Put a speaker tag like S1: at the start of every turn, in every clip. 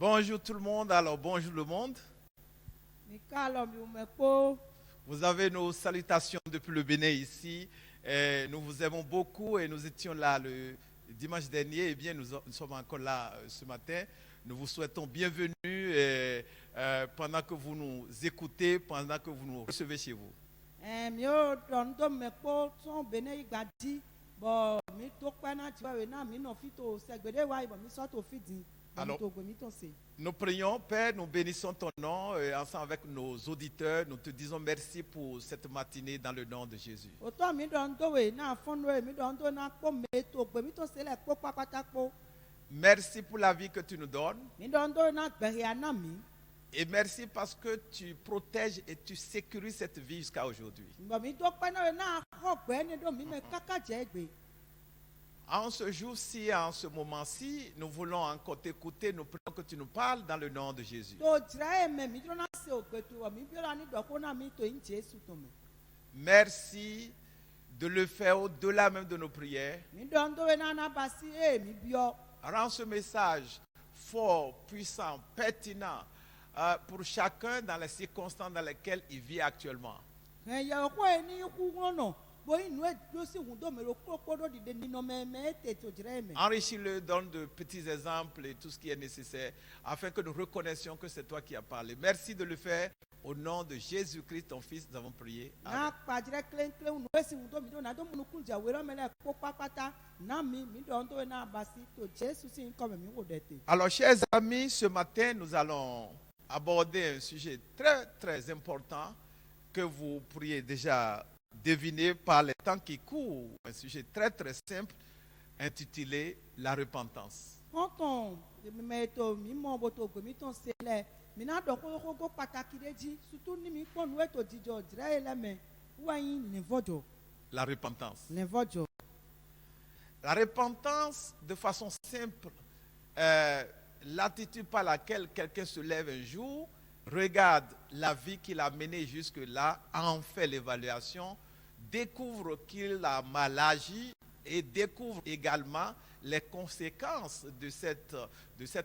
S1: Bonjour tout le monde, alors bonjour le monde. Vous avez nos salutations depuis le Bénin ici. Nous vous aimons beaucoup et nous étions là le dimanche dernier. Eh bien, nous sommes encore là ce matin. Nous vous souhaitons bienvenue pendant que vous nous écoutez, pendant que vous nous recevez chez vous. Alors, nous prions, Père, nous bénissons ton nom ensemble avec nos auditeurs. Nous te disons merci pour cette matinée dans le nom de Jésus. Merci pour la vie que tu nous donnes. Et merci parce que tu protèges et tu sécurises cette vie jusqu'à aujourd'hui. En ce jour-ci, en ce moment-ci, nous voulons encore t'écouter. Nous prions que tu nous parles dans le nom de Jésus. Merci de le faire au-delà même de nos prières. Rends ce message fort, puissant, pertinent pour chacun dans les circonstances dans lesquelles il vit actuellement. Enrichis-le, donne de petits exemples et tout ce qui est nécessaire afin que nous reconnaissions que c'est toi qui as parlé. Merci de le faire. Au nom de Jésus-Christ, ton Fils, nous avons prié. Amen. Alors, chers amis, ce matin, nous allons aborder un sujet très, très important que vous pourriez déjà deviner par les temps qui courent. Un sujet très, très simple intitulé « La repentance ». La repentance. La repentance, de façon simple, l'attitude par laquelle quelqu'un se lève un jour, regarde la vie qu'il a menée jusque-là, en fait l'évaluation, découvre qu'il a mal agi et découvre également les conséquences de cette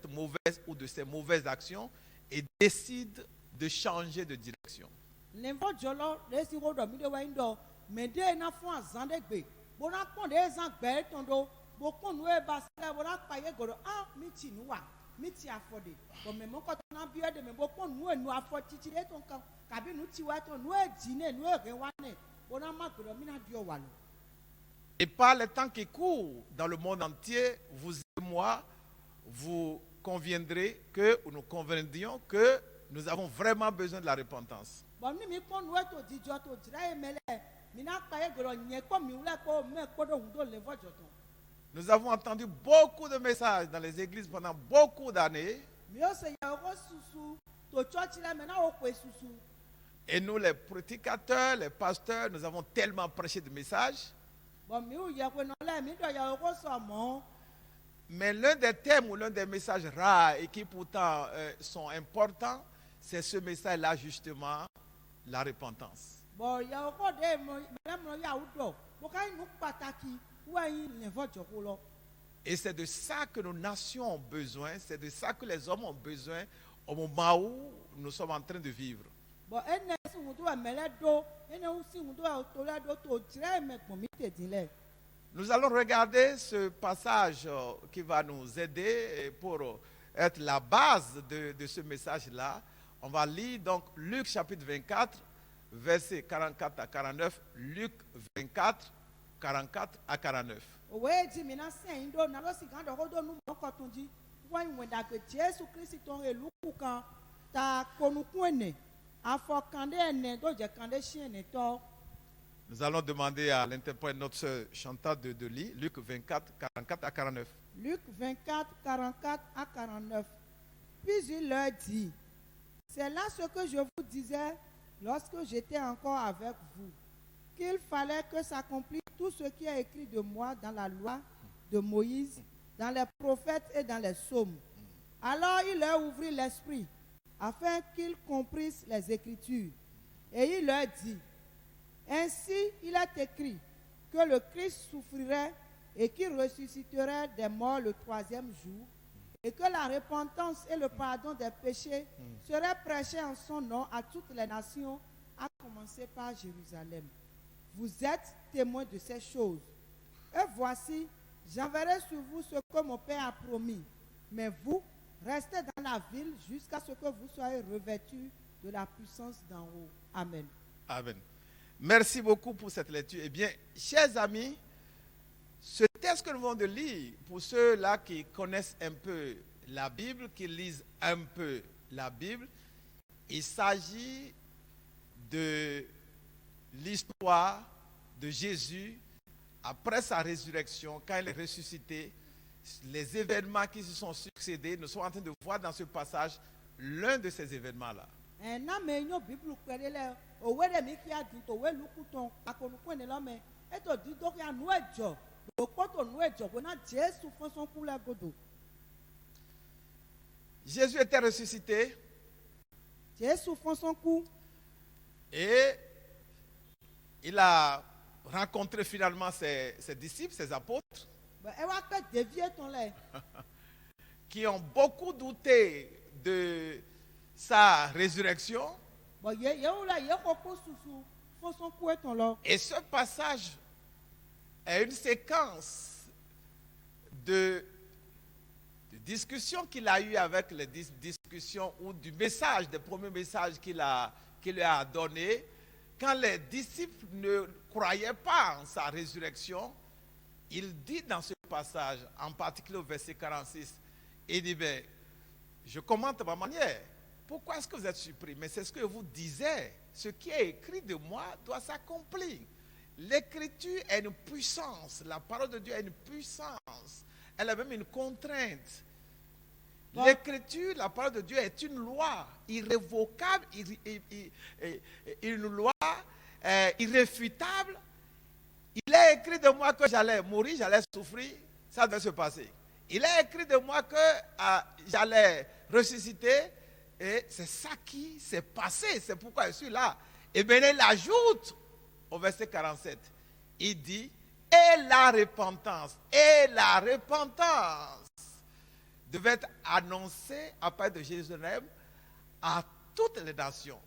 S1: mauvaise ou de ces mauvaises actions et décide de changer de direction. Et par le temps qui court dans le monde entier, vous et moi, vous conviendrez que, ou nous conviendrions que nous avons vraiment besoin de la repentance. Nous avons entendu beaucoup de messages dans les églises pendant beaucoup d'années. Et nous, les prédicateurs, les pasteurs, nous avons tellement prêché de messages. Mais l'un des thèmes ou l'un des messages rares et qui pourtant sont importants, c'est ce message-là justement, la repentance. Et c'est de ça que nos nations ont besoin, c'est de ça que les hommes ont besoin au moment où nous sommes en train de vivre. Nous allons regarder ce passage qui va nous aider pour être la base de ce message-là. On va lire donc Luc chapitre 24, versets 44 à 49. Luc 24, 44 à 49. Nous allons demander à l'interprète, notre sœur Chantal, de lire Luc 24, 44 à 49.
S2: Luc 24, 44 à 49. Puis il leur dit, c'est là ce que je vous disais lorsque j'étais encore avec vous, qu'il fallait que s'accomplisse tout ce qui est écrit de moi dans la loi de Moïse, dans les prophètes et dans les psaumes. Alors il leur ouvrit l'esprit, afin qu'ils comprissent les Écritures. Et il leur dit, ainsi il est écrit que le Christ souffrirait et qu'il ressusciterait des morts le troisième jour, et que la repentance et le pardon des péchés seraient prêchés en son nom à toutes les nations, à commencer par Jérusalem. Vous êtes témoins de ces choses. Et voici, j'enverrai sur vous ce que mon Père a promis. Mais vous, restez dans la ville jusqu'à ce que vous soyez revêtus de la puissance d'en haut. Amen.
S1: Amen. Merci beaucoup pour cette lecture. Eh bien, chers amis, ce texte que nous venons de lire, pour ceux-là qui connaissent un peu la Bible, qui lisent un peu la Bible, il s'agit de l'histoire de Jésus après sa résurrection, quand il est ressuscité, les événements qui se sont succédés. Nous sommes en train de voir dans ce passage l'un de ces événements-là. Jésus était ressuscité et il a rencontré finalement ses disciples, ses apôtres, qui ont beaucoup douté de sa résurrection. Et ce passage est une séquence de discussions qu'il a eues avec les discussions ou du message, des premiers messages qu'il lui a donné. Quand les disciples ne croyaient pas en sa résurrection, il dit dans ce passage, en particulier au verset 46, il dit, ben, je commente de ma manière. Pourquoi est-ce que vous êtes surpris? Mais c'est ce que vous disiez. Ce qui est écrit de moi doit s'accomplir. L'écriture est une puissance. La parole de Dieu est une puissance. Elle a même une contrainte. L'écriture, la parole de Dieu est une loi irrévocable, une loi irréfutable. Il est écrit de moi que j'allais mourir, j'allais souffrir, ça devait se passer. Il est écrit de moi que j'allais ressusciter, et c'est ça qui s'est passé, c'est pourquoi je suis là. Et bien il ajoute au verset 47, il dit, et la repentance devait être annoncée à part de Jérusalem à toutes les nations.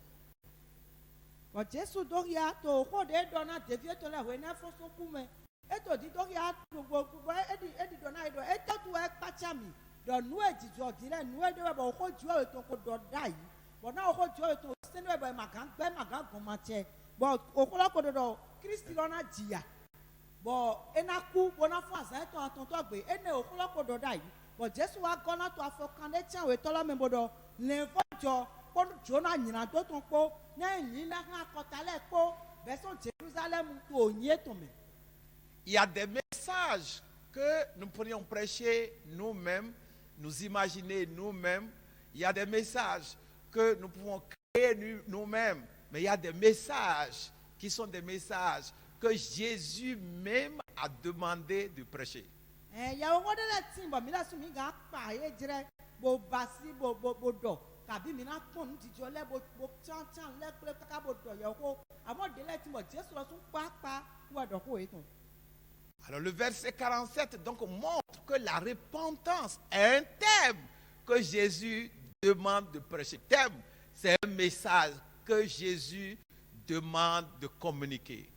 S1: Il y a des messages que nous pourrions prêcher nous-mêmes, nous imaginer nous-mêmes. Il y a des messages que nous pouvons créer nous-mêmes. Mais il y a des messages qui sont des messages que Jésus même a demandé de prêcher. Alors le verset 47 donc montre que la repentance est un thème que Jésus demande de prêcher. Thème, c'est un message que Jésus demande de communiquer.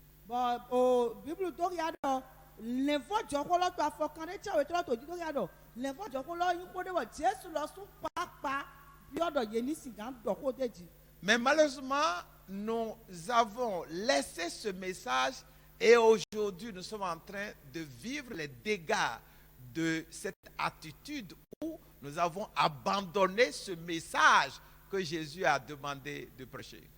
S1: Mais malheureusement, nous avons laissé ce message et aujourd'hui nous sommes en train de vivre les dégâts de cette attitude où nous avons abandonné ce message que Jésus a demandé de prêcher.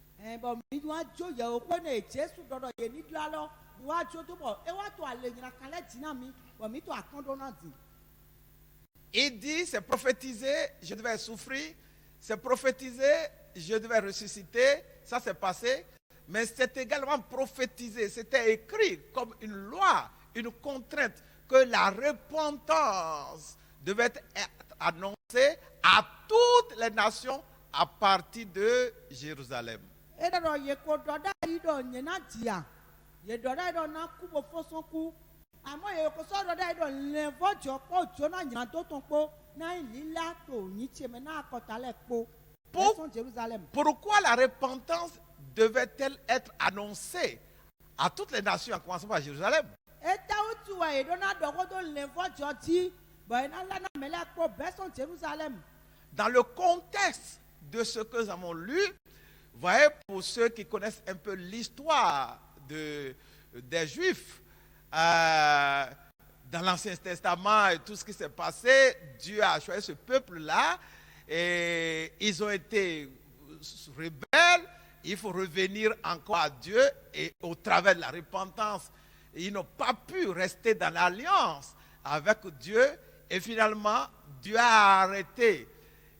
S1: Il dit, c'est prophétisé, je devais souffrir, c'est prophétisé, je devais ressusciter, ça s'est passé, mais c'est également prophétisé, c'était écrit comme une loi, une contrainte, que la repentance devait être annoncée à toutes les nations à partir de Jérusalem.
S2: àmọ́ èyí kò sọ̀rọ̀ dá ìdọ̀ lẹ́fọ̀jọ́ pọ̀ jóná yàn tó tún pọ̀ náà ìlílá tó yín tiẹ̀ mẹ́ náà kọ̀tàlẹ̀ pọ̀ lẹ́sùn Jérusalem.
S1: Pourquoi la repentance devait-elle être annoncée à toutes les nations, en commençant par Jérusalem?
S2: Eta utu wa edona dogodo lẹ́fọ̀jọ́ tí bọ̀ iná lánàá mẹ́lẹ́ pọ̀ bẹ́sùn Jérusalem.
S1: Dans le contexte de ce que nous avons lu, voyez, pour ceux qui connaissent un peu l'histoire des Juifs, dans l'Ancien Testament et tout ce qui s'est passé, Dieu a choisi ce peuple-là et ils ont été rebelles. Il faut revenir encore à Dieu et au travers de la repentance, ils n'ont pas pu rester dans l'alliance avec Dieu et finalement Dieu a arrêté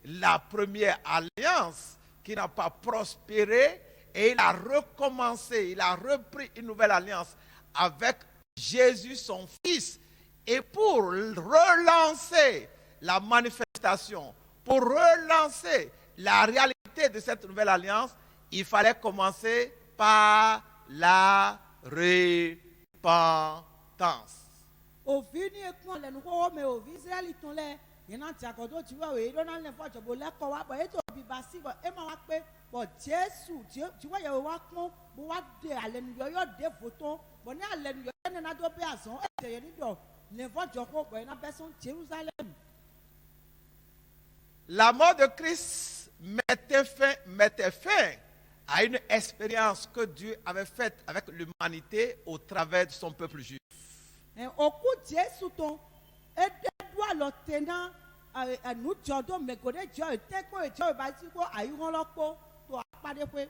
S1: la première alliance qui n'a pas prospéré et il a recommencé, il a repris une nouvelle alliance avec Jésus son fils. Et pour relancer la manifestation, pour relancer la réalité de cette nouvelle alliance, il fallait commencer par la repentance.
S2: Ovini ekun le nuko me ovi Israeli ton le yena ti akodo ti wa we dona le fo jobo le ko wa bo eto bi basi bo e ma wa pe bo Jesu ti wa ye wa pon bo wa de aleluya yo de photo bo ni aleluya ne na do be asan e te ye ni do le fo joko bo na person Jérusalem.
S1: La mort de Christ mettait fin à une expérience que Dieu avait faite avec l'humanité au travers de son peuple juif.
S2: Oku Jesu ton edwa lo tena anu jodo megode jo tekpo ejo basi ko ayuron lopo to apade pe.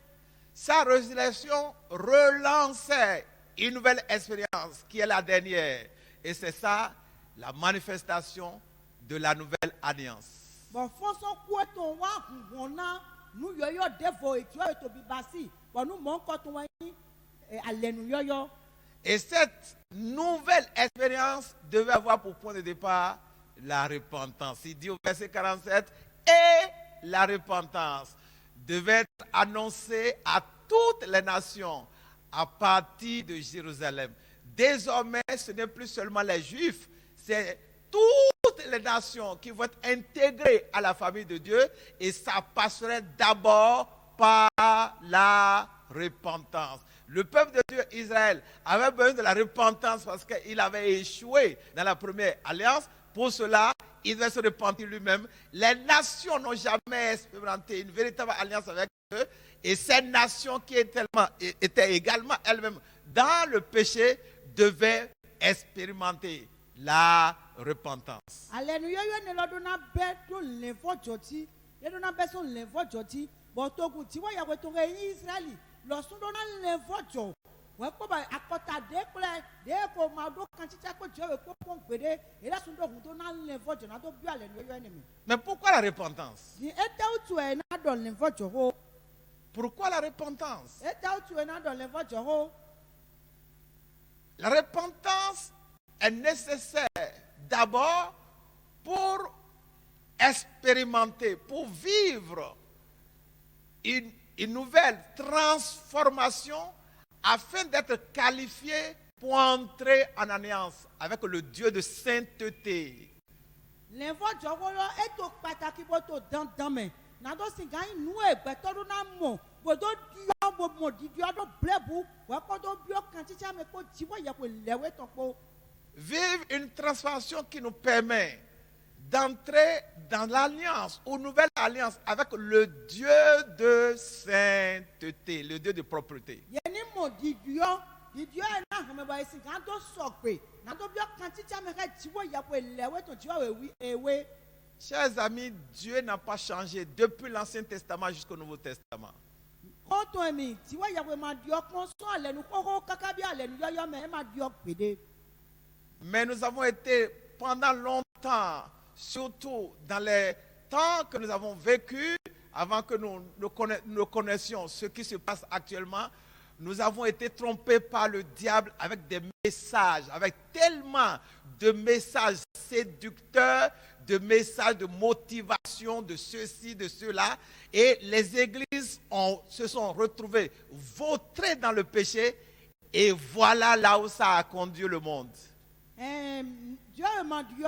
S1: Sa résurrection relançait une nouvelle expérience qui est la dernière. Et c'est ça la manifestation de la nouvelle alliance.
S2: Bon fonso ku ton wa wona nu yoyo devo ejo to bi basi bon nu mon ko ton wa ni alenu yoyo.
S1: Et cette nouvelle expérience devait avoir pour point de départ la repentance. Il dit au verset 47, et la repentance devait être annoncée à toutes les nations à partir de Jérusalem. Désormais, ce n'est plus seulement les Juifs, c'est toutes les nations qui vont être intégrées à la famille de Dieu et ça passerait d'abord par la repentance. Le peuple de Dieu, Israël, avait besoin de la repentance parce qu'il avait échoué dans la première alliance. Pour cela, il devait se repentir lui-même. Les nations n'ont jamais expérimenté une véritable alliance avec Dieu. Et ces nations qui étaient également elles-mêmes dans le péché devaient expérimenter la repentance.
S2: Alléluia, ne l'adonna beto l'info joti, ne l'adonna beso l'info joti, botogu tiwa ya wetonge Israeli. Lorsqu'on donne l'invojo, ouais quoi bah à côté de ko mado kanti ko Dieu ko pon gbede et là son donne l'invojo na do bi ale no ennemi.
S1: Mais pourquoi la repentance?
S2: Ni eta utu e na don l'invojo ho.
S1: Pourquoi la repentance?
S2: Eta utu e na don l'invojo ho.
S1: La repentance est nécessaire d'abord pour expérimenter, pour vivre une nouvelle transformation afin d'être qualifié pour entrer en alliance avec le Dieu de sainteté. Vivre une transformation qui nous permet d'entrer dans l'alliance, ou nouvelle alliance avec le Dieu de sainteté, le Dieu de propreté. Chers amis, Dieu n'a pas changé depuis l'Ancien Testament jusqu'au Nouveau Testament. Mais nous avons été pendant longtemps, surtout dans les temps que nous avons vécu, avant que nous connaissions ce qui se passe actuellement, nous avons été trompés par le diable avec des messages, avec tellement de messages séducteurs, de messages de motivation, de ceci, de cela. Et les églises se sont retrouvées vautrées dans le péché. Et voilà là où ça a conduit le monde.
S2: Dieu m'a dit,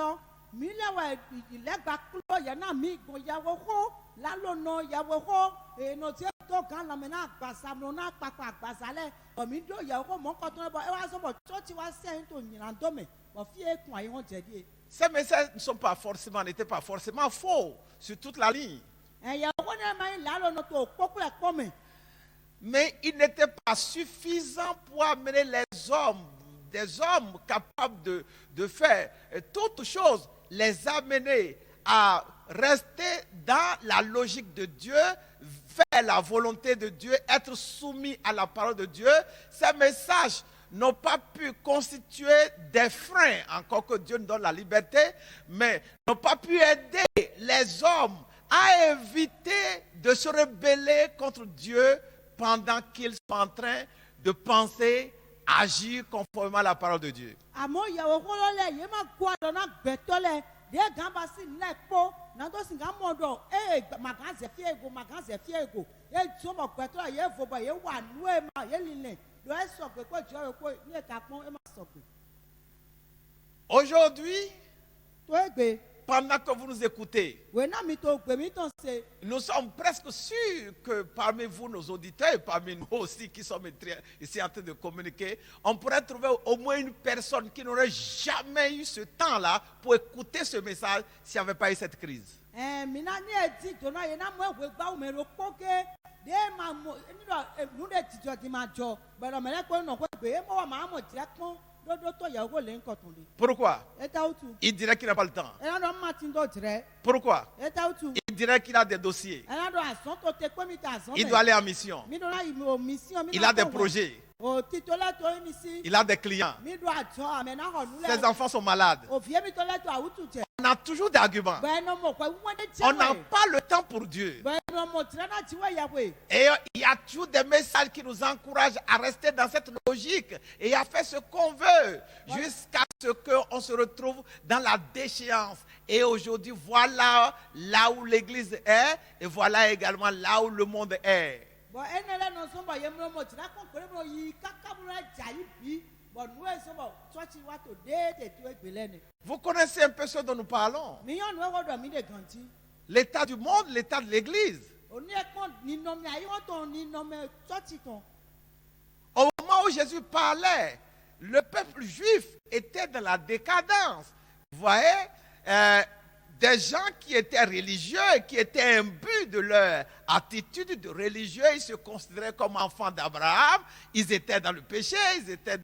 S2: mi la wa il a baklo ya na mi go ya wo ho la lo no ya wo ho e no ti to kan la me na gbasa mo na papa gbasa le o mi do ya wo mo ko to bo e wa so bo church wa se to yin do me bo fi e kun ayi won je die.
S1: Ces messages n'étaient pas forcément faux sur toute la ligne. Mais il n'était pas suffisant pour amener des hommes capables de faire toutes choses, les amener à rester dans la logique de Dieu, faire la volonté de Dieu, être soumis à la parole de Dieu. Ces messages n'ont pas pu constituer des freins, encore que Dieu nous donne la liberté, mais n'ont pas pu aider les hommes à éviter de se rebeller contre Dieu pendant qu'ils sont en train de penser, agir conformément à la parole de Dieu. Aujourd'hui, pendant que vous nous écoutez, nous sommes presque sûrs que parmi vous, nos auditeurs, et parmi nous aussi qui sommes ici en train de communiquer, on pourrait trouver au moins une personne qui n'aurait jamais eu ce temps-là pour écouter ce message s'il n'y avait pas eu cette crise. Pourquoi? Il dirait qu'il n'a pas le temps. Pourquoi? Il dirait qu'il a des dossiers. Il doit aller en mission. Il a des projets. Il a des clients. Ses enfants sont malades. On a toujours des arguments. On n'a pas le temps pour Dieu. Et il y a toujours des messages qui nous encouragent à rester dans cette logique et à faire ce qu'on veut jusqu'à ce qu'on se retrouve dans la déchéance. Et aujourd'hui, voilà là où l'Église est et voilà également là où le monde est. Vous connaissez un peu ce dont nous parlons. L'état du monde, l'état de l'Église. Au moment où Jésus parlait, le peuple juif était dans la décadence. Vous voyez, des gens qui étaient religieux, qui étaient imbus de leur attitude de religieux, ils se considéraient comme enfants d'Abraham, ils étaient dans le péché, ils étaient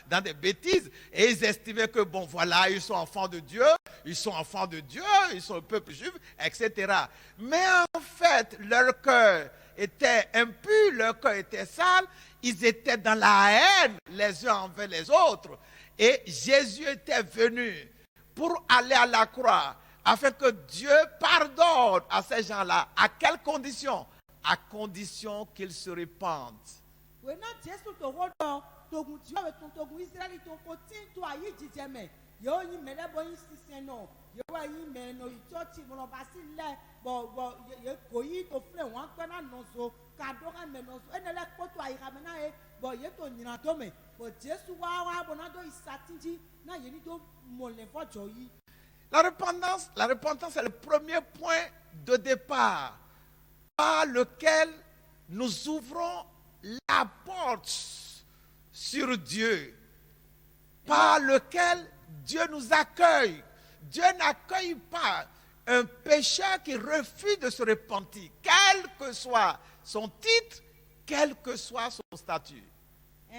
S1: dans des bêtises, et ils estimaient que bon voilà, ils sont enfants de Dieu, ils sont le peuple juif, etc. Mais en fait, leur cœur était impur, leur cœur était sale, ils étaient dans la haine les uns envers les autres. Et Jésus était venu pour aller à la croix, afin que Dieu pardonne à ces gens-là. À quelles conditions? À condition qu'ils se repentent. La repentance est le premier point de départ par lequel nous ouvrons la porte sur Dieu, par lequel Dieu nous accueille. Dieu n'accueille pas un pécheur qui refuse de se repentir, quel que soit son titre, quel que soit son statut. Je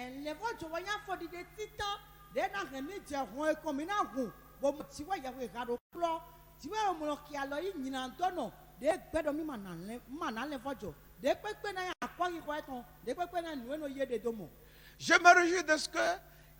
S1: me réjouis de ce que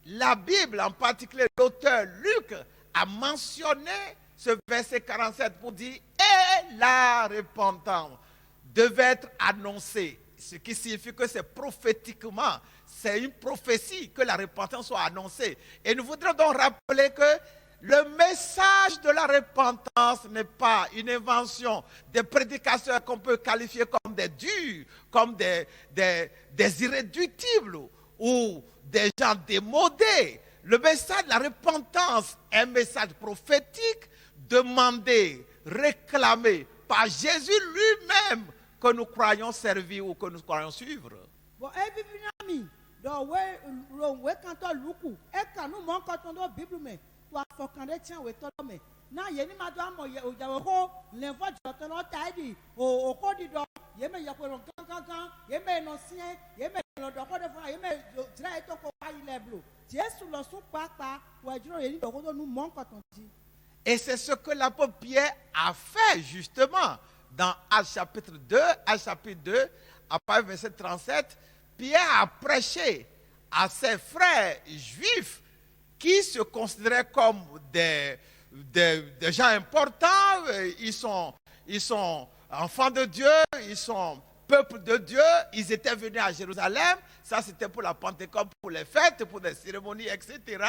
S1: la Bible, en particulier l'auteur Luc, a mentionné ce verset 47 pour dire « Et la repentance devait être annoncée ». Ce qui signifie que c'est prophétiquement, c'est une prophétie que la repentance soit annoncée. Et nous voudrions donc rappeler que le message de la repentance n'est pas une invention des prédicateurs qu'on peut qualifier comme des durs, comme des irréductibles ou des gens démodés. le message de la repentance est un message prophétique demandé, réclamé par Jésus lui-même que nous croyons servir ou que nous croyons suivre.
S2: Bon, evivi na mi, do we kanto luku, kanu mon kanto do Bible me, to afokande tian we to me. Na ye ni ma do amo ye o jawo ko lenfo joto no taidi, o ko di do, ye me ye ko kan, ye me no sien, ye me no do ko de fa, ye me tira e to ko pa ile blo. Jésus lo sun papa, wa juro ye ni do ko do nu mon kanto di.
S1: Et c'est ce que l'apôtre Pierre a fait justement dans Actes chapitre 2, à partir du verset 37, Pierre a prêché à ses frères juifs qui se considéraient comme des gens importants, ils sont enfants de Dieu, ils sont peuple de Dieu, ils étaient venus à Jérusalem, ça c'était pour la Pentecôte, pour les fêtes, pour les cérémonies, etc.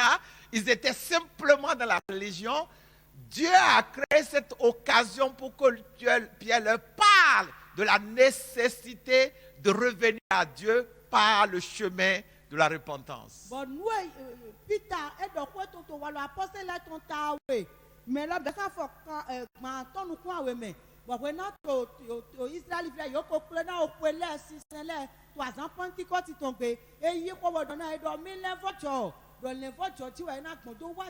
S1: Ils étaient simplement dans la religion. Dieu a créé cette occasion pour que Pierre leur parle de la nécessité de revenir à Dieu par le chemin de la repentance.
S2: Bon, nous, Peter, et donc, on va l'apostole là, ton taoué. Mais là, ben, ça faut quand nous croyons, mais bon, maintenant, Israël, il y a plein de là, si c'est là, 3 ans, Pentecôte, il tombe, et il y a quoi, donner, il doit 1000 voitures. Dans les voitures, tu vois, il y a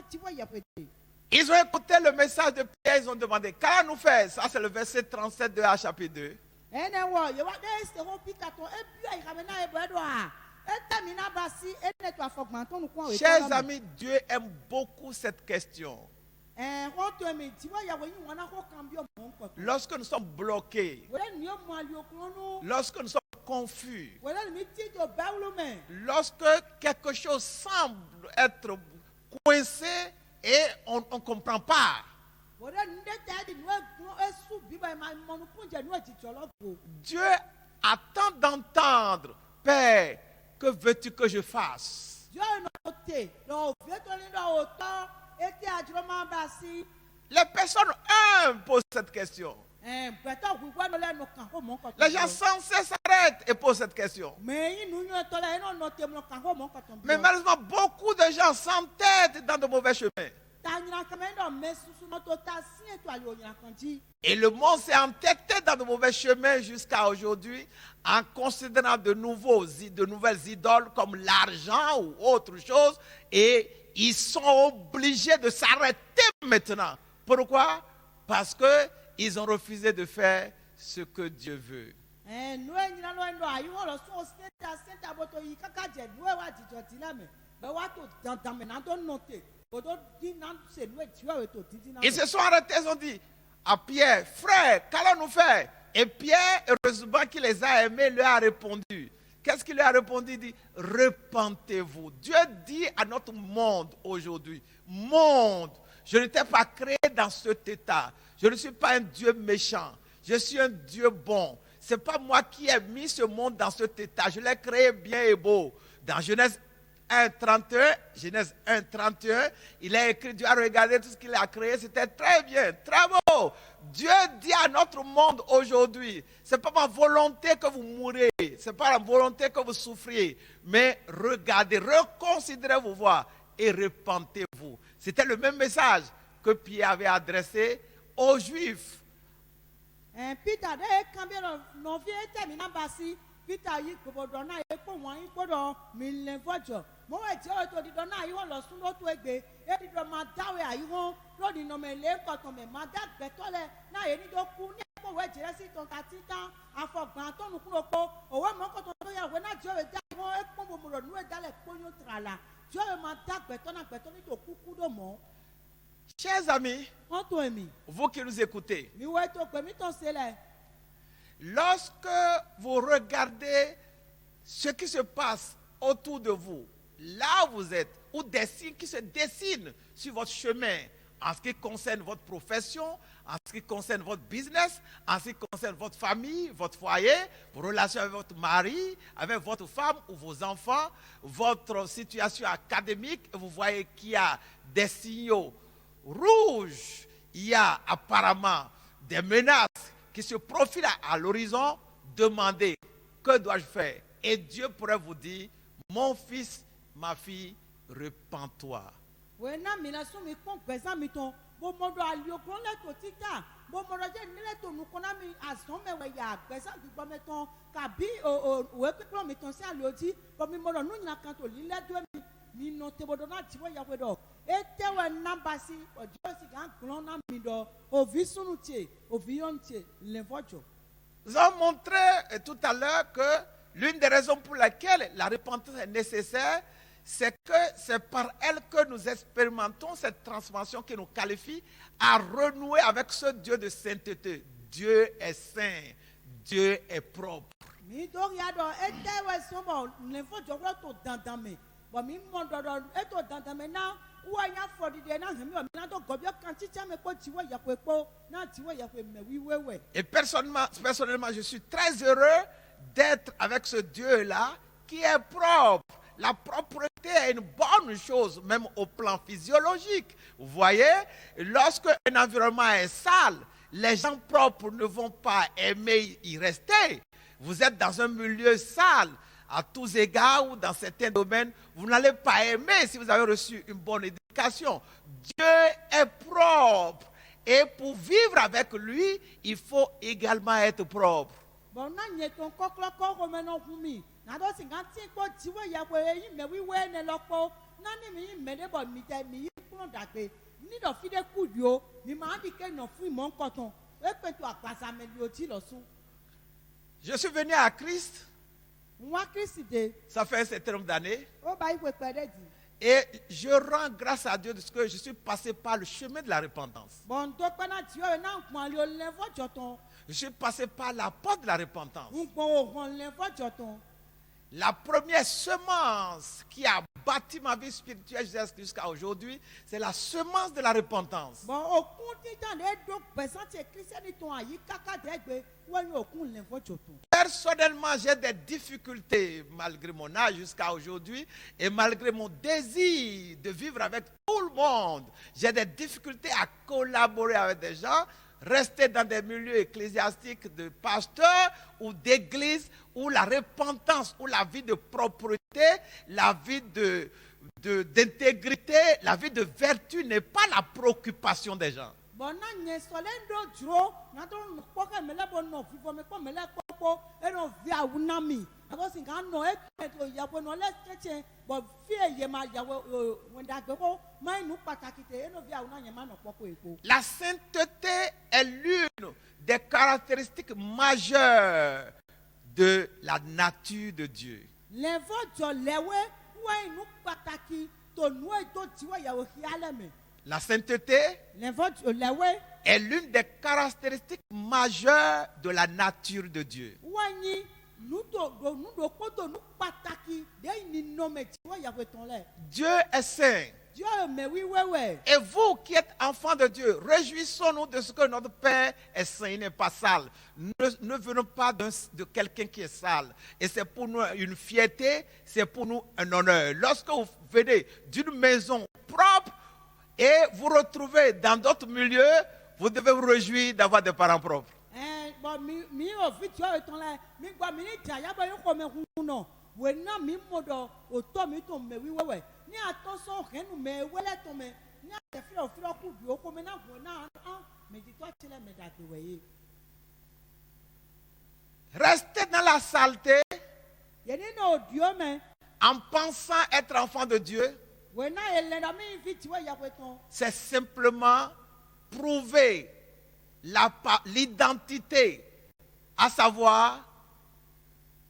S2: tu vois, il y a petit.
S1: Ils ont écouté le message de Pierre, ils ont demandé, qu'allons-nous faire? Ça, c'est le verset 37 de Actes chapitre 2. Chers amis, Dieu aime beaucoup cette question. Lorsque nous sommes bloqués, lorsque nous sommes confus, lorsque quelque chose semble être coincé et on ne comprend pas, Dieu attend d'entendre, Père, que veux-tu que je fasse? Les personnes posent cette question. Les gens sensés s'arrêtent et posent cette question. Mais malheureusement, beaucoup de gens s'entêtent dans de mauvais chemins. Et le monde s'est entêté dans de mauvais chemins jusqu'à aujourd'hui en considérant de nouvelles idoles comme l'argent ou autre chose. Et ils sont obligés de s'arrêter maintenant. Pourquoi? Parce qu'ils ont refusé de faire ce que Dieu veut. Ils se sont arrêtés, ils ont dit à Pierre, frère, qu'allons-nous faire? Et Pierre, heureusement qu'il les a aimés, lui a répondu. Qu'est-ce qu'il lui a répondu? Il dit, repentez-vous. Dieu dit à notre monde aujourd'hui, monde, je ne t'ai pas créé dans cet état. Je ne suis pas un Dieu méchant. Je suis un Dieu bon. Ce n'est pas moi qui ai mis ce monde dans cet état. Je l'ai créé bien et beau. Dans Genèse 1:31, il a écrit, Dieu a regardé tout ce qu'il a créé, c'était très bien, très beau. Dieu dit à notre monde aujourd'hui, ce n'est pas ma volonté que vous mourrez, ce n'est pas la volonté que vous souffriez, mais regardez, reconsidérez vos voies et repentez-vous. C'était le même message que Pierre avait adressé aux Juifs.
S2: Peter yi kobodo na epo won yi kodo mi vojo mo we je o to di do na yi won lo sun lo to egbe e di do ma dawe ayi won lo di no me le ko to me ma da gbe to le na ye ni do ku ni epo we je si ton ta titan afogban to nu kuro po owo mo ko to ya we na je we da won epo mo ro nu e dale po yo trala je we ma da gbe to na gbe to ni to kuku do mo.
S1: Chers amis, vous qui nous écoutez, lorsque vous regardez ce qui se passe autour de vous, là où vous êtes, ou des signes qui se dessinent sur votre chemin, en ce qui concerne votre profession, en ce qui concerne votre business, en ce qui concerne votre famille, votre foyer, vos relations avec votre mari, avec votre femme ou vos enfants, votre situation académique, vous voyez qu'il y a des signaux rouges, il y a apparemment des menaces qui se profilent à l'horizon, demandez, que dois-je faire? Et Dieu pourrait vous dire, mon fils, ma fille, repens-toi.
S2: Wena mina so mi kon gbesa mi ton bo modo alio kon le to tita bo modo je nile to nu kona mi ason me we ya gbesa bi gbo me ton ka bi o we pe mi ton si alio ti bo mi modo nu nya kan to lile do mi no te bodo na ti wo ya we do e te we namba si ojo si kan glon na mi do o vi sunu tie o vi yon tie le vojo.
S1: Nous avons montré tout à l'heure que l'une des raisons pour lesquelles la repentance est nécessaire, c'est que c'est par elle que nous expérimentons cette transformation qui nous qualifie à renouer avec ce Dieu de sainteté. Dieu est saint, Dieu est propre.
S2: Mi do ya do e te we so bo le vojo wo to dandan me bo mi mo do e to dandan me na wa ya for de na hemi o mi na do gobio kan chicha me ko tiwo ya ko na tiwo ya ko me wi wewe.
S1: Et personnellement, je suis très heureux d'être avec ce Dieu-là qui est propre. La propreté est une bonne chose, même au plan physiologique. Vous voyez, lorsque un environnement est sale, les gens propres ne vont pas aimer y rester. Vous êtes dans un milieu sale, à tous égards ou dans certains domaines, vous n'allez pas aimer si vous avez reçu une bonne éducation. Dieu est propre. Et pour vivre avec lui, il faut également être propre.
S2: Bon, na nye ton koklo ko ko me no humi. Na do si gan tin ko tiwo ya ko yi me wi we ne lopo. Na ni mi me de bo mi te mi kuro dagbe. Ni do fi de kudio, mi ma di ke no fu mo nkoton. E pe to apasa me bi o ti lo sun.
S1: Je suis venu à Christ,
S2: Nwa Kristi de,
S1: ça fait un certain nombre d'années,
S2: o ba iwe pere di.
S1: et je rends grâce à Dieu de ce que je suis passé par le chemin de la repentance.
S2: Bon, to pe na tiwo na nkan le o le vo joton.
S1: Je suis passé par la porte de la repentance.
S2: Nkan o ran le vo joton.
S1: La première semence qui a bâti ma vie spirituelle jusqu'à aujourd'hui, c'est la semence de la repentance.
S2: Bon, o kun ti dan le do pesan ti Christian ton ayi kaka degbe, wo ni o kun le vo joton.
S1: Personnellement, j'ai des difficultés malgré mon âge jusqu'à aujourd'hui et malgré mon désir de vivre avec tout le monde. J'ai des difficultés à collaborer avec des gens, rester dans des milieux ecclésiastiques de pasteurs ou d'églises où la repentance, où la vie de propreté, la vie d'intégrité, la vie de vertu n'est pas la préoccupation des gens.
S2: Bon, na nye solendo dro, na to ko ke mele bon no fifo me ko mele popo, e no vi awunami. Ako sin kan no e to ya bo no le cheche, bo fi eye ma ya when da gbe ko ma inu pataki te e no vi awunanye ma no popo eko.
S1: La sainteté est l'une des caractéristiques majeures de la nature de Dieu.
S2: Le vo jo lewe, wa inu pataki to nu e to tiwo ya o hiale me.
S1: La sainteté
S2: Le vo jo lewe,
S1: est l'une des caractéristiques majeures de la nature de Dieu.
S2: wa ni nu do ko to nu pataki de ni no me tiwo ya ko ton le.
S1: Dieu est saint.
S2: Dieu me wi wewe.
S1: Et vous qui êtes enfants de Dieu, réjouissons-nous de ce que notre Père est saint, il n'est pas sale. Ne venons pas de quelqu'un qui est sale. Et c'est pour nous une fierté, c'est pour nous un honneur. Lorsque vous venez d'une maison propre et vous retrouvez dans d'autres milieux, vous devez vous réjouir d'avoir des parents propres.
S2: Bon, mi o fi Dieu ton le, mi gba mi ni ja ya ba yo ko me hun no. We na mi modo o to mi to me wi wewe. Ni ato so henu me wele to me. Ni ate fi o ku bi o ko me na go na me di to chile me da ke weye.
S1: Restez dans la saleté
S2: Ye ni no Dieu me.
S1: en pensant être enfant de Dieu,
S2: We na ele da mi fi Dieu ya ko ton.
S1: c'est simplement prouver l'identité, à savoir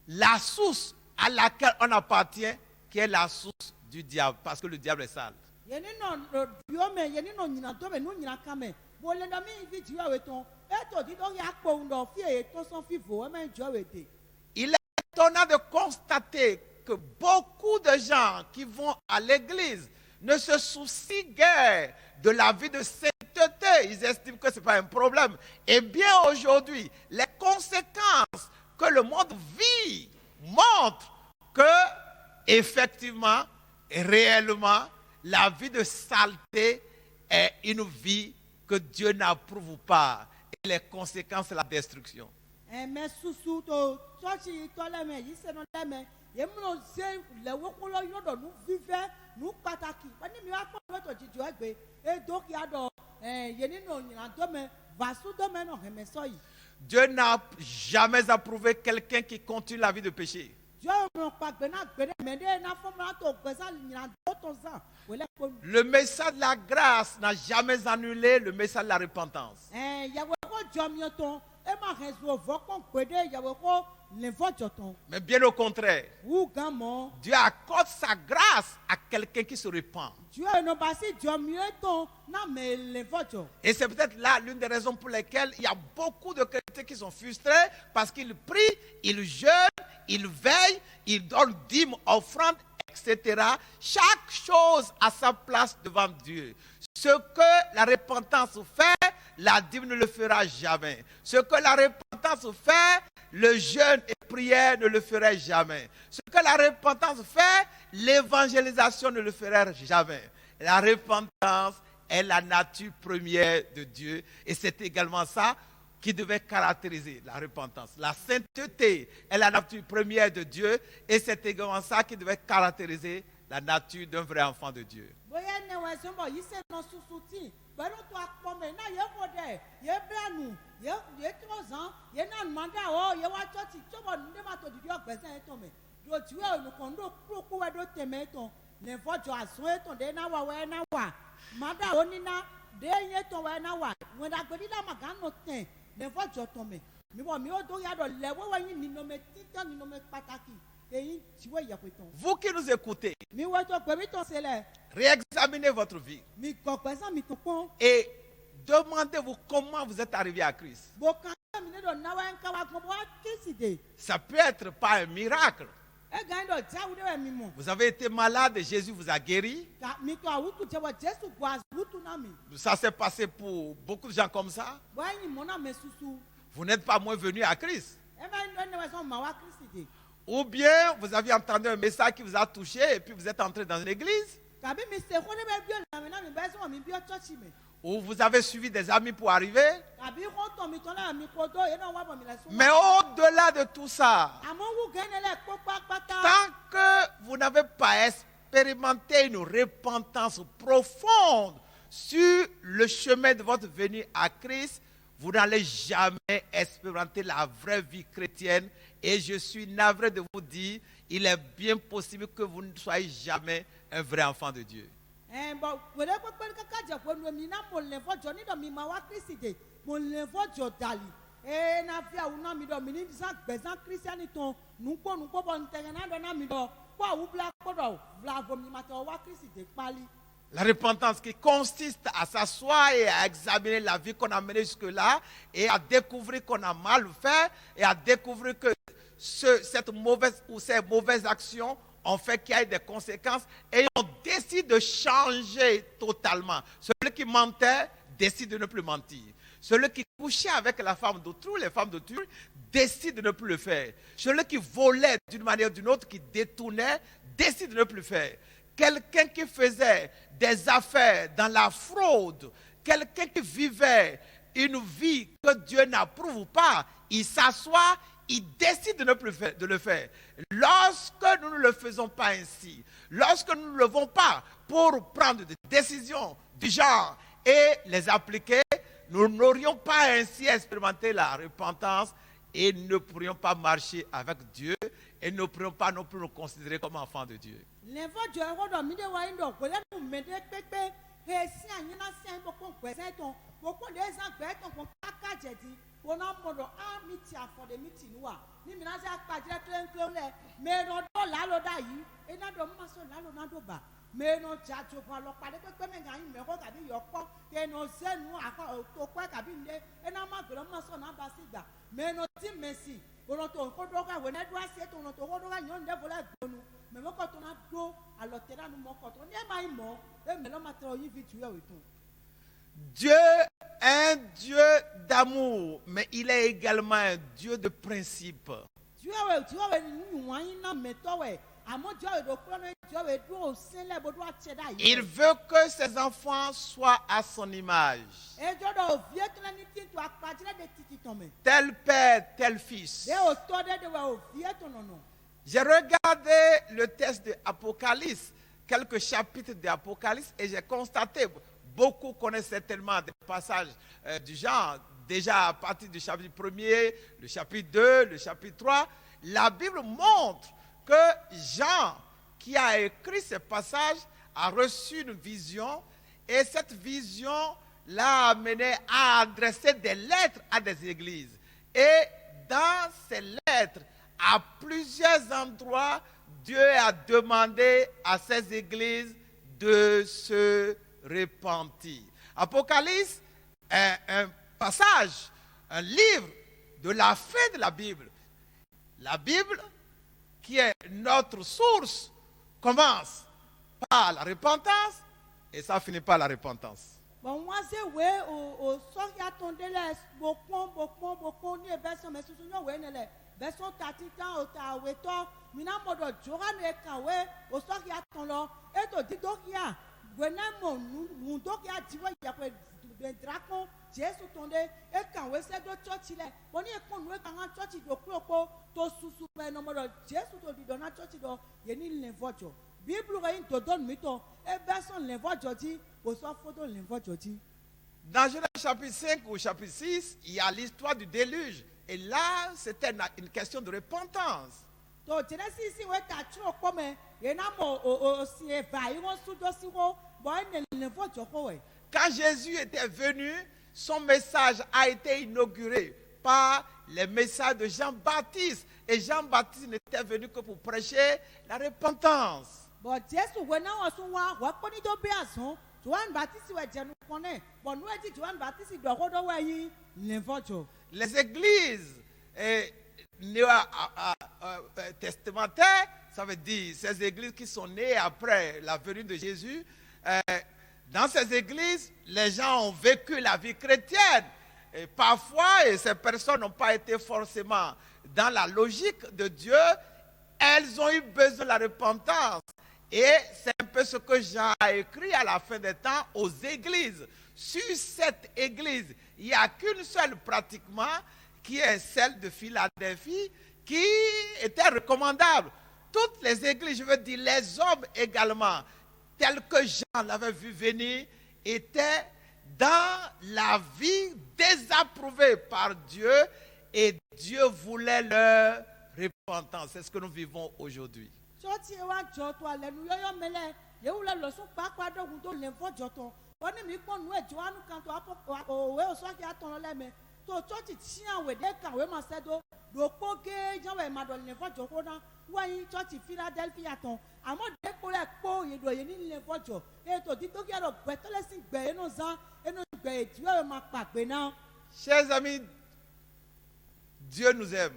S1: la source à laquelle on appartient, qui est la source du diable, parce que le diable est sale.
S2: Ye ni no Dieu me, ye ni no nyina to me no nyina ka me. Bo le da mi fi Dieu ya ton. E to di do ya po ndo fi e to son fi vo, e me Dieu we de.
S1: Il est étonnant de constater que beaucoup de gens qui vont à l'église ne se soucient guère de la vie de sainteté. Ils estiment que ce n'est pas un problème. Et bien aujourd'hui, les conséquences que le monde vit montrent que, effectivement et réellement, la vie de saleté est une vie que Dieu n'approuve pas. Et les conséquences, c'est la destruction.
S2: Mais sous to chi to le me yi se no le me ye mo se le wo ko lo yo do nu vive nous pataki. Wani mi wa pon to jijo egbe. E do ki ado ye ninu onyiran do me vasu do me no heme so yi.
S1: Dieu n'a jamais approuvé quelqu'un qui continue la vie de péché. Le message de la grâce n'a jamais annulé le message de la repentance. Mais bien au contraire, Dieu accorde sa grâce à quelqu'un qui se repent. Et c'est peut-être là l'une des raisons pour lesquelles il y a beaucoup de chrétiens qui sont frustrés parce qu'ils prient, ils jeûnent, ils veillent, ils donnent dîmes, offrandes, etc. Chaque chose a sa place devant Dieu. Ce que la repentance fait, la dîme ne le fera jamais. Ce que la repentance fait, le jeûne et prière ne le ferait jamais. Ce que la repentance fait, l'évangélisation ne le ferait jamais. La repentance est la nature première de Dieu et c'est également ça qui devait caractériser la repentance. La sainteté est la nature première de Dieu et c'est également ça qui devait caractériser la nature d'un vrai enfant de Dieu. Vous qui nous écoutez, réexaminez votre vie et demandez-vous comment vous êtes arrivé à Christ. Ça peut être pas un miracle. Vous avez été malade et Jésus vous a guéri. Ça s'est passé pour beaucoup de gens comme ça. Vous n'êtes pas moins venu à Christ. Ou bien vous avez entendu un message qui vous a touché et puis vous êtes entré dans une église. Ou vous avez suivi des amis pour arriver. Mais au-delà de tout ça, tant que vous n'avez pas expérimenté une repentance profonde sur le chemin de votre venue à Christ, vous n'allez jamais expérimenter la vraie vie chrétienne. Et je suis navré de vous dire, il est bien possible que vous ne soyez jamais un vrai enfant de Dieu. La repentance qui consiste à s'asseoir et à examiner la vie qu'on a menée jusque-là et à découvrir qu'on a mal fait et à découvrir que cette mauvaise ou ces mauvaises actions ont fait qu'il y ait des conséquences et on décide de changer totalement. Celui qui mentait décide de ne plus mentir. Celui qui couchait avec la femme d'autrui, les femmes d'autrui, décide de ne plus le faire. Celui qui volait d'une manière ou d'une autre, qui détournait, décide de ne plus le faire. Quelqu'un qui faisait des affaires dans la fraude, quelqu'un qui vivait une vie que Dieu n'approuve pas, il s'assoit, il décide de ne plus de le faire. Lorsque nous ne le faisons pas ainsi, lorsque nous ne le faisons pas pour prendre des décisions du genre et les appliquer, nous n'aurions pas ainsi expérimenté la repentance et ne pourrions pas marcher avec Dieu et ne pourrions pas non plus nous considérer comme enfants de Dieu. Dieu est un Dieu d'amour, mais il est également un Dieu de principe. Il veut que ses enfants soient à son image. Tel père, tel fils. J'ai regardé le texte de Apocalypse. quelques chapitres d'Apocalypse et j'ai constaté, beaucoup connaissent certainement des passages du genre, déjà à partir du chapitre 1er, le chapitre 2, le chapitre 3, la Bible montre que Jean, qui a écrit ces passages, a reçu une vision et cette vision l'a amené à adresser des lettres à des églises. Et dans ces lettres, à plusieurs endroits, Dieu a demandé à ces églises de se repentir. Apocalypse est un passage, un livre de la fin de la Bible. La Bible, qui est notre source, commence par la repentance et ça finit par la repentance.
S2: Bon, moi, c'est ouais, au sort qui attendait les beaucoup, ni version, mais sous son ouais, les version tatitan, au taweto, mina modo, joran et kawe, au sort qui attend et to dit donc il y a, gwenem mon donc il y a, tu vois, il y a des dracons, Jésus tombé, et quand ouais, c'est de church, on est con, ouais, quand un church, de clopo, to sous ben, non, Jésus te dit, dans un church, il y a ni l'invoque. Bible te donne mytho et personne ne voit Jodi au soit photo ne voit Jodi.
S1: Dans Genèse chapitre 5 ou chapitre 6, il y a l'histoire du déluge. Et là, c'était une question de repentance.
S2: Donc, Genesis, si vous êtes à trop comme il y a aussi
S1: quand Jésus était venu, son message a été inauguré par les messages de Jean-Baptiste. Et Jean-Baptiste n'était venu que pour prêcher la repentance.
S2: Bon, Jésus, when I was one, do Biason, Joan Baptiste, where Jan connaît. Bon, nous dit Joan Baptiste, doit redonner l'invoque.
S1: Les églises néo-testamentaires, ça veut dire ces églises qui sont nées après la venue de Jésus. Dans ces églises, les gens ont vécu la vie chrétienne. Et parfois, et ces personnes n'ont pas été forcément dans la logique de Dieu, elles ont eu besoin de la repentance. Et c'est un peu ce que Jean a écrit à la fin des temps aux églises. Sur cette église, il n'y a qu'une seule pratiquement, qui est celle de Philadelphie, qui était recommandable. Toutes les églises, je veux dire les hommes également, tels que Jean l'avait vu venir, étaient dans la vie désapprouvée par Dieu et Dieu voulait leur repentance. C'est ce que nous vivons aujourd'hui. Chers amis, Dieu nous aime.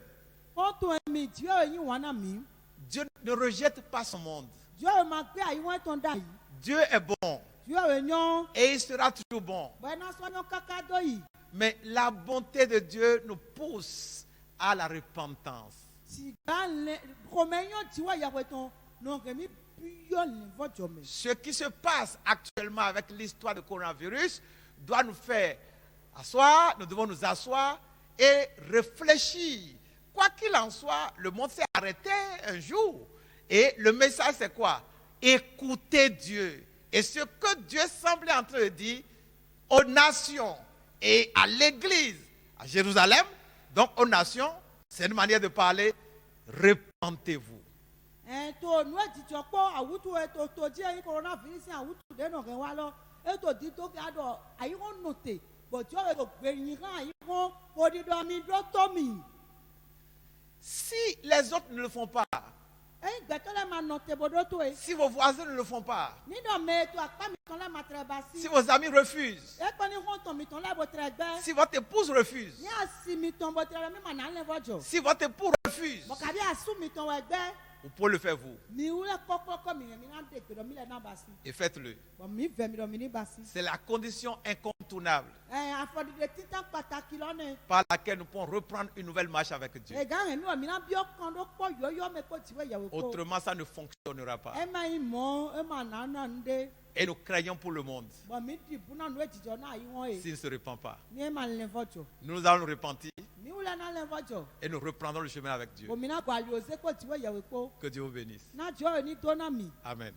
S1: Dieu ne rejette pas son monde. Dieu est bon. Et il sera toujours bon. Mais la bonté de Dieu nous pousse à la repentance. Ce qui se passe actuellement avec l'histoire du coronavirus doit nous faire asseoir, nous devons nous asseoir et réfléchir. Quoi qu'il en soit, le monde s'est arrêté un jour. Et le message c'est quoi? Écoutez Dieu. Et ce que Dieu semblait en train de dire aux nations et à l'église, à Jérusalem, donc aux nations, c'est une manière de parler, repentez-vous. Si les autres ne le font pas, si vos voisins ne le font pas, si vos amis refusent, si votre épouse refuse, si votre époux refuse, vous pouvez le faire vous. Et faites-le. C'est la condition incontournable par laquelle nous pouvons reprendre une nouvelle marche avec Dieu. Autrement, ça ne fonctionnera pas. Et nous craignons pour le monde s'il ne se repent pas. Nous allons nous repentir et nous reprendrons le chemin avec Dieu. Que Dieu vous bénisse. Amen.